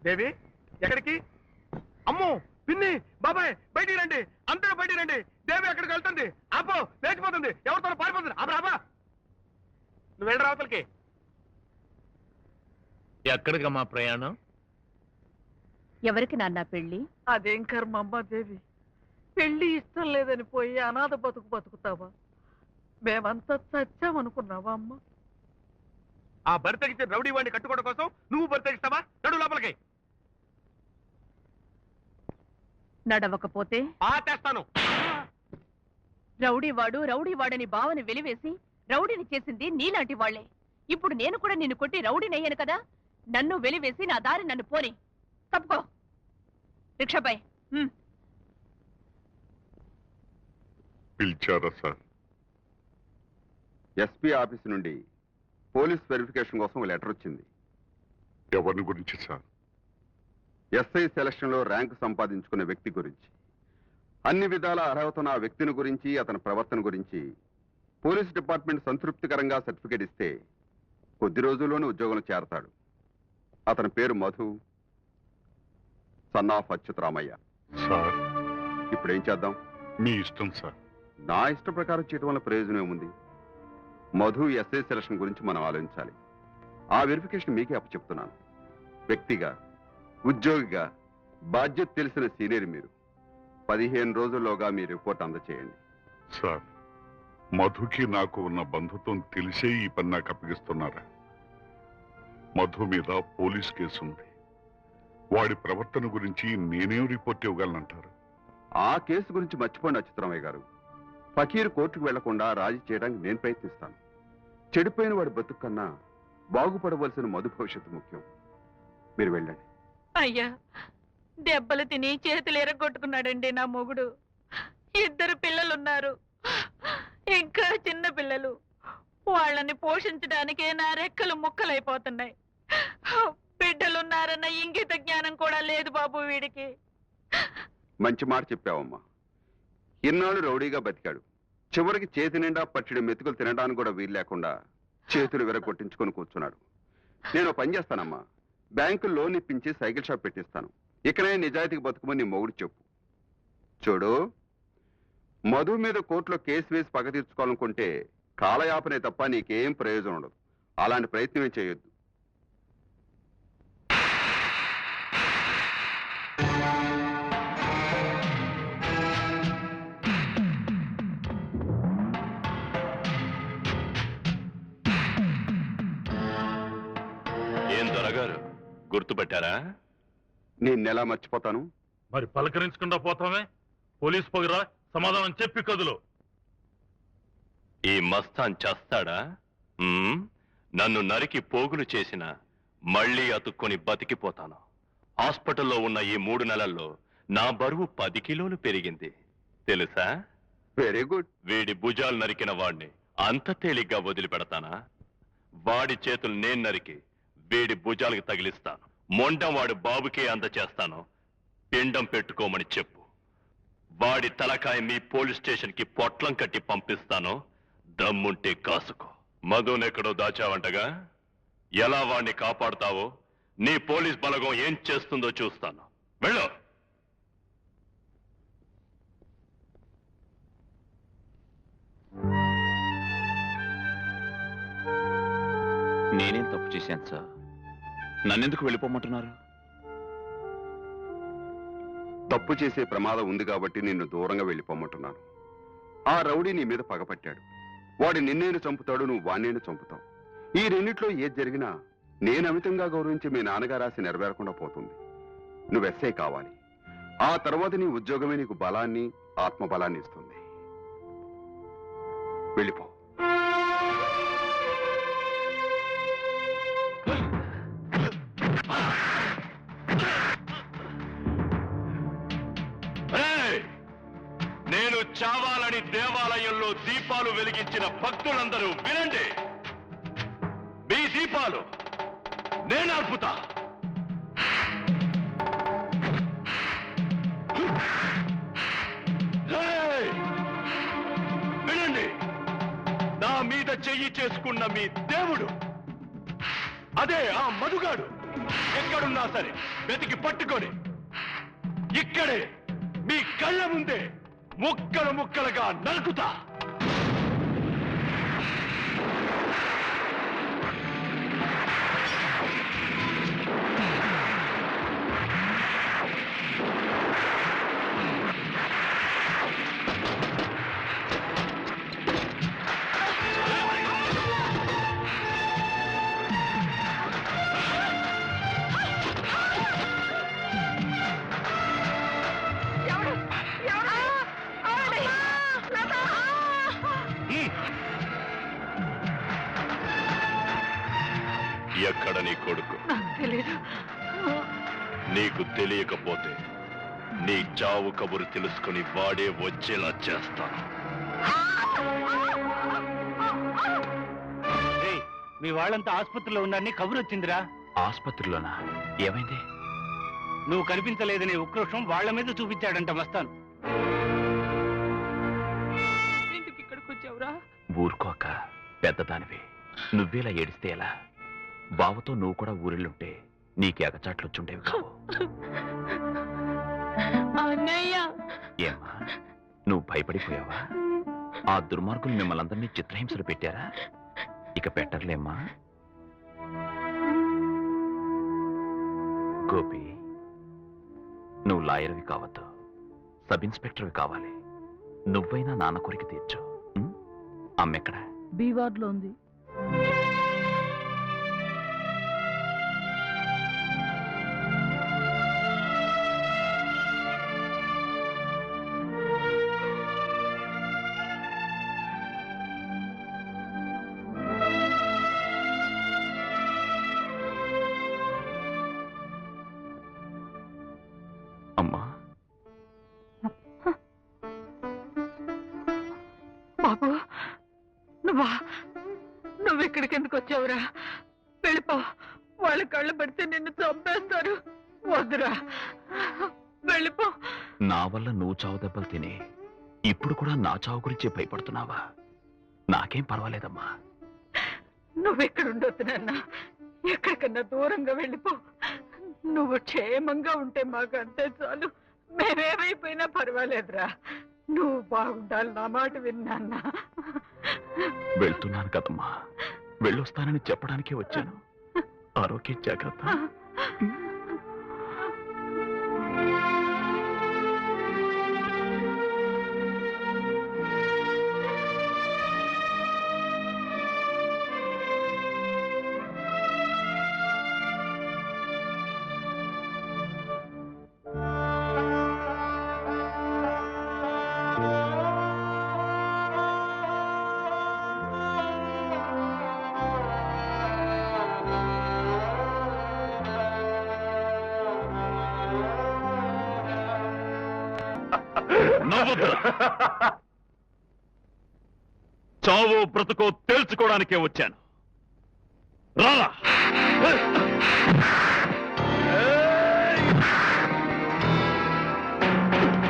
దేవి ఎక్కడికి? అమ్మో పిన్ని బాబాయ్ బయటికి రండి, అందరూ బయటికి రండి. దేవి ఎక్కడికి వెళ్తుంది? ఆపో, లేచిపోతుంది, ఎవరితో పారిపోతుంది. ఆపా నువ్వు వెళ్ళి రావతలకి. ఎక్కడికమ్మా ప్రయాణం? ఎవరికి నాన్న పెళ్లి? అదేం కర్మమ్మ దేవి, పెళ్లి ఇష్టం లేదని పోయి అనాథ బతుకుతావా? మేమంతా చచ్చామనుకున్నావా అమ్మ? ఆ బరితెగించిన రౌడీ వాడిని కట్టుకోవడం కోసం నువ్వు బరితెగిస్తావా? నడు లోపలికి. నడవకపోతే తెస్తాను. రౌడీ వాడని భావని వెలివేసి రౌడీని చేసింది నీలాంటి వాళ్లే. ఇప్పుడు నేను కూడా నిన్ను కొట్టి రౌడీనయ్యాను కదా, నన్ను వెలివేసి నా దారి నన్ను పోని. తప్పుకో రిక్షాపై. పిలిచారా సార్? ఎస్పీ ఆఫీస్ నుండి పోలీస్ వెరిఫికేషన్ కోసం ఒక లెటర్ వచ్చింది. ఎవరిని గురించి సార్? ఎస్ఐ సెలక్షన్ లో ర్యాంకు సంపాదించుకున్న వ్యక్తి గురించి. అన్ని విధాల అర్హత ఉన్న ఆ వ్యక్తిని గురించి, అతని ప్రవర్తన గురించి పోలీస్ డిపార్ట్మెంట్ సంతృప్తికరంగా సర్టిఫికేట్ ఇస్తే కొద్ది రోజుల్లోనే ఉద్యోగంలో చేరతాడు. అతని పేరు Madhu, son of Achyutaramaiah. Sir ఇప్పుడు ఏం చేద్దాం? మీ ఇష్టం సార్. నా ఇష్ట ప్రకారం చేయడం వల్ల ప్రయోజనం ఏముంది? మధు ఎస్ఐ సెలక్షన్ గురించి మనం ఆలోచించాలి. ఆ వెరిఫికేషన్ మీకే అప్పచెప్తున్నాను. వ్యక్తిగా, ఉద్యోగిగా బాధ్యత తెలిసిన సీనియర్ మీరు. 15 రోజుల్లోగా మీ రిపోర్ట్ అందచేయండి. సార్, మధుకి నాకు ఉన్న బంధుత్వం తెలిసే ఈ పని నాకు అప్పగిస్తున్నారా? మధు మీద పోలీస్ కేసు ఉంది. వాడి ప్రవర్తన గురించి నేనేం రిపోర్ట్ ఇవ్వగలనంటారు? ఆ కేసు గురించి మర్చిపోండి అచ్యుతరామయ్య గారు. ఫకీర్ కోర్టుకు వెళ్లకుండా రాజీ చేయడానికి నేను ప్రయత్నిస్తాను. చెడిపోయిన వాడి బతుకు కన్నా బాగుపడవలసిన మధు భవిష్యత్తు ముఖ్యం. మీరు వెళ్ళండి. అయ్యా, దెబ్బలు తిని చేతులు ఎరగొట్టుకున్నాడండి నా మొగుడు. 2 పిల్లలున్నారు, ఇంకా చిన్న పిల్లలు. వాళ్ళని పోషించడానికే నా రెక్కలు ముక్కలైపోతున్నాయి. బిడ్డలున్నారన్న ఇంగిత జ్ఞానం కూడా లేదు బాబు వీడికి. మంచి మాట చెప్పావమ్మా. ఇన్నాళ్ళు రౌడీగా బతికాడు. చివరికి చేతి నిండా పచ్చిడి మెతుకులు తినడానికి కూడా వీలు లేకుండా చేతులు విరగొట్టించుకొని కూర్చున్నాడు. నేను పని చేస్తానమ్మా. బ్యాంకు లోన్ ఇప్పించి సైకిల్ షాప్ పెట్టిస్తాను. ఇకనే నిజాయితీకి బతుకుమని నీ మొగుడు చెప్పు. చూడు, మధు మీద కోర్టులో కేసు వేసి పగ తీర్చుకోవాలనుకుంటే కాలయాపనే తప్ప నీకేం ప్రయోజనం ఉండదు. అలాంటి ప్రయత్నమే చేయొద్దు. ఏం దొరగారు, గుర్తుపెట్టారా? నేనెలా మర్చిపోతాను? మరి పలకరించకుండా పోతామే? పోలీస్ పగరా, సమాధానం చెప్పి కదులు. ఈ మస్తాన్ చేస్తాడా? నన్ను నరికి పోగులు చేసిన మళ్ళీ అతుక్కొని బతికిపోతాను. హాస్పిటల్లో ఉన్న ఈ 3 నెలల్లో నా బరువు 10 కిలోలు పెరిగింది తెలుసా? Very good. వీడి భుజాలు నరికిన వాడిని అంత తేలిగ్గా వదిలిపెడతానా? వాడి చేతులు నేను నరికి వీడి భుజాలకు తగిలిస్తాను. మొండం వాడు బాబుకే అందచేస్తాను. పిండం పెట్టుకోమని చెప్పు. వాడి తలకాయ మీ పోలీస్ స్టేషన్ కి పొట్లం కట్టి పంపిస్తాను. దమ్ముంటే కాసుకో. మధునెక్కడో దాచావంటగా? ఎలా వాడిని కాపాడుతావో నీ పోలీస్ బలగం ఏం చేస్తుందో చూస్తాను. వెళ్ళు. నేనేం తప్పు చేశాను సార్? నన్నెందుకు వెళ్ళిపోమంటున్నారు? తప్పు చేసే ప్రమాదం ఉంది కాబట్టి నిన్ను దూరంగా వెళ్ళిపోమంటున్నాను. ఆ రౌడీ నీ మీద పగపట్టాడు. వాడు నిన్నేను చంపుతాడు, నువ్వు వాణ్ణేను చంపుతావు. ఈ రెండిట్లో ఏది జరిగినా నేను అమితంగా గౌరవించి మీ నాన్నగారు ఆశ నెరవేరకుండా పోతుంది. నువ్వు ఎస్ఐ కావాలి. ఆ తర్వాత నీ ఉద్యోగమే నీకు బలాన్ని, ఆత్మబలాన్ని ఇస్తుంది. వెళ్ళిపో. నేను చావాలని దేవాలయంలో దీపాలు వెలిగించిన భక్తులందరూ వినండి. మీ దీపాలు నేను ఆర్పుతా. వినండి, నా మీద చెయ్యి చేసుకున్న మీ దేవుడు అదే ఆ మధుగాడు ఎక్కడున్నా సరే వెతికి పట్టుకొని ఇక్కడే మీ కళ్ళ ముందే ముక్కలు ముక్కలుగా నరుకుతా. ఎక్కడ నీ కొడుకు? నాకు తెలీదు. నీకు తెలియకపోతే నీ చావు కబురు తెలుసుకుని వాడే వచ్చేలా చేస్తాను. మీ వాళ్ళంతా ఆసుపత్రిలో ఉన్నారని కబురు వచ్చిందిరా. ఆసుపత్రిలోనా? ఏమైంది? నువ్వు కనిపించలేదనే ఉక్రోషం వాళ్ళ మీద చూపించాడంట మస్తాను. ఎందుకు ఇక్కడికి వచ్చావురా? ఊరుకోక, పెద్దదానివి. నువ్వేలా ఏడిస్తే ఎలా? బావతో నువ్వు కూడా ఊరిల్లుంటే నీకు ఎగచాట్లొచ్చుండేవి కావు. అన్నయ్య, ఏమ్మా, నువ్వు భయపడిపోయావా? ఆ దుర్మార్గులు మిమ్మల్ని అందరినీ చిత్రహింసలు పెట్టారా? ఇక పెట్టర్లేమ్మా. గోపి, నువ్వు లాయర్వి కావద్దు, సబ్ ఇన్స్పెక్టర్వి కావాలి. నువ్వైనా నాన్న కోరిక తీర్చు. అమ్మెక్కడా? బి వార్డులో ఉంది. అమ్మా, బాబు, నువ్వెక్కడికి ఎందుకు వచ్చావురా? వెళ్ళిపో. వాళ్ళ కళ్ళు పడితే నిన్ను చంపేస్తారు. వద్దురా, వెళ్ళిపో. నా వల్ల నువ్వు చావు దెబ్బలు తిని ఇప్పుడు కూడా నా చావు గురించే భయపడుతున్నావా? నాకేం పర్వాలేదమ్మా. నువ్వెక్కడుండొద్దు నాన్న, ఎక్కడికన్నా దూరంగా వెళ్ళిపో. నువ్వు క్షేమంగా ఉంటే మాకు అంతే చాలు. మేమేమైపోయినా పర్వాలేదురా. నువ్వు బాగుండాలి, నా మాట విన్నాన్నా. వెళ్తున్నాను కదమ్మా, వెళ్ళొస్తానని చెప్పడానికే వచ్చాను. ఆరోగ్యం జాగ్రత్త. చావో బ్రతుకో తెలుసుకోవడానికే వచ్చాను. రారా.